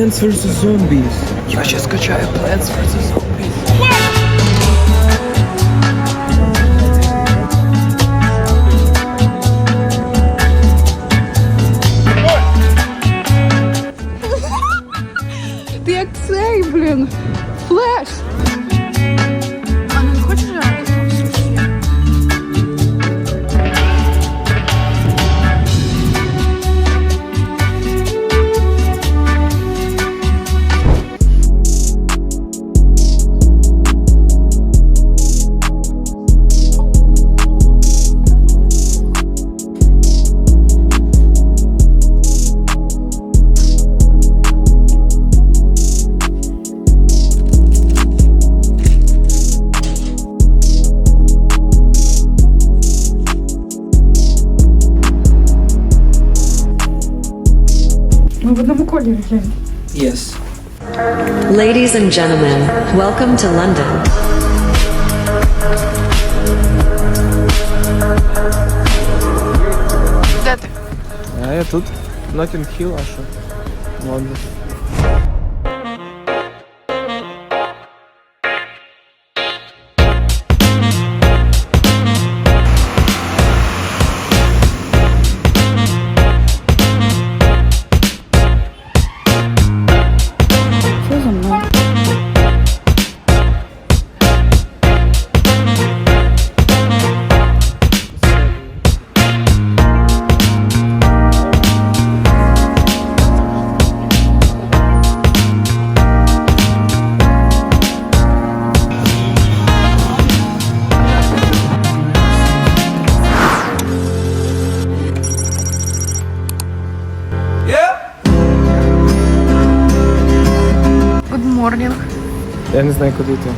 Plants vs. Zombies. Я сейчас скачаю Plants vs. Zombies. Ти як цей, блін, флеш. А ну не хочеш суші? Ми в одному кольорі, глянь. Yes. Ladies and gentlemen, welcome to London. Де ти? А я тут. Notting Hill, а що? Лондон. Що за мною? Good morning. Я не знаю, куди йти.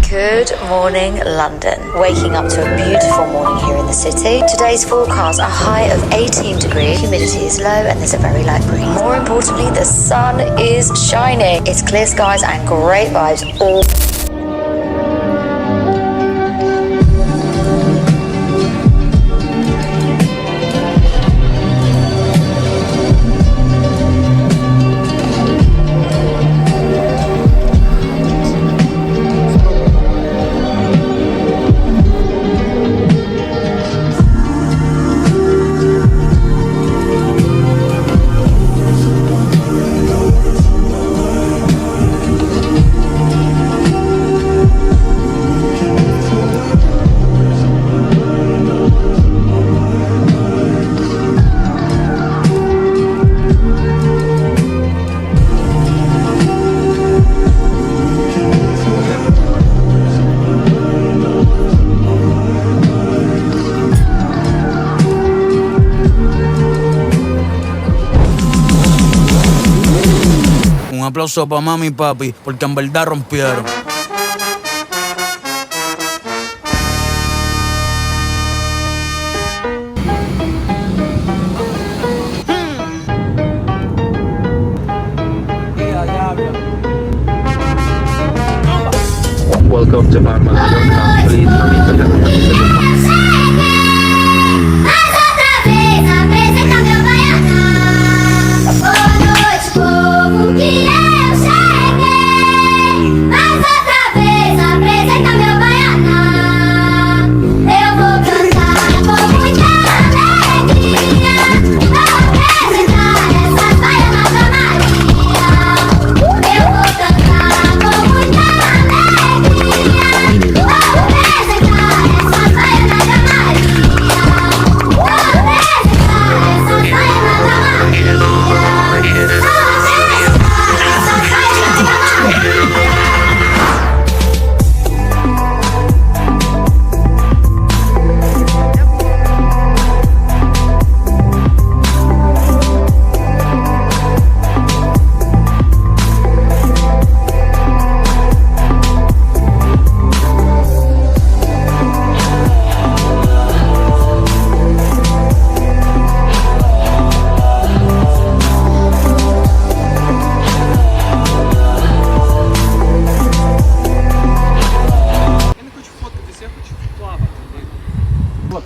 Good morning, London. Waking up to a beautiful morning here in the city. Today's forecast, a high of 18 degrees. Humidity is low and there's a very light breeze. More importantly, the sun is shining. It's clear skies and great vibes all. aplauso pa' mami y papi, porque en verdad rompieron. welcome to Palma de Mallorca. Please permítame.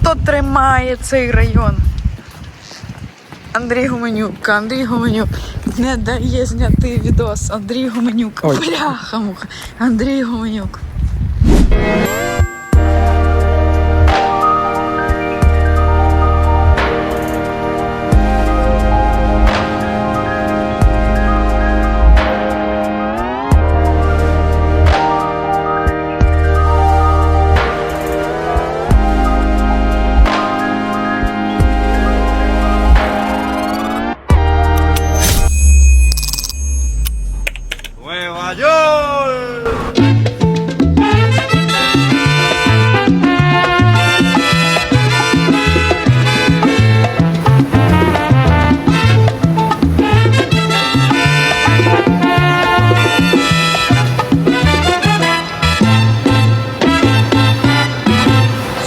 Хто тримає цей район? Андрій Гуменюк. Андрій Гуменюк не дає зняти відос. Андрій Гуменюк. Бляха-муха. Андрій Гуменюк.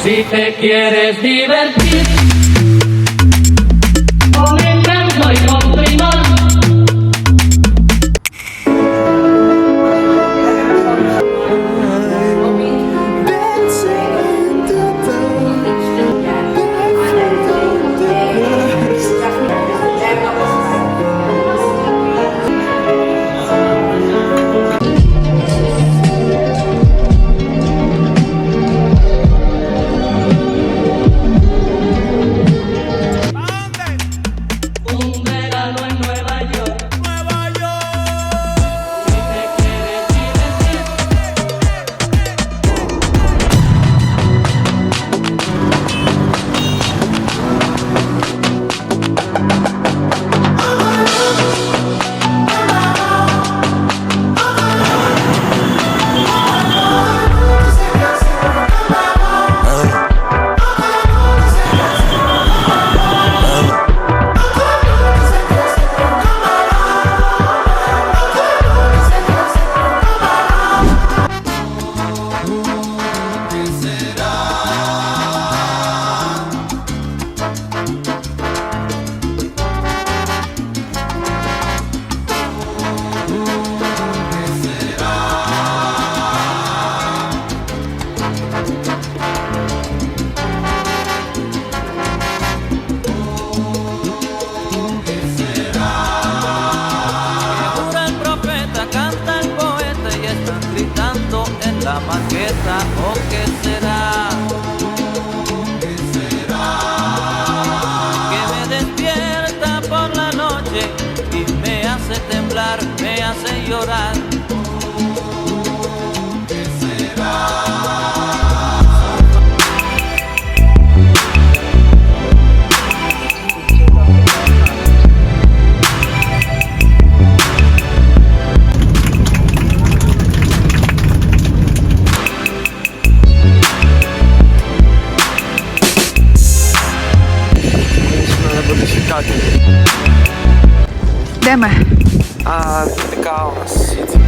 Si te quieres divertir con encanto y con primor. La maqueta, ¿o qué será? ¿Qué será? Que me despierta por la noche y me hace temblar, me hace llorar. ¿Qué será? Де ми? Така у нас сіті.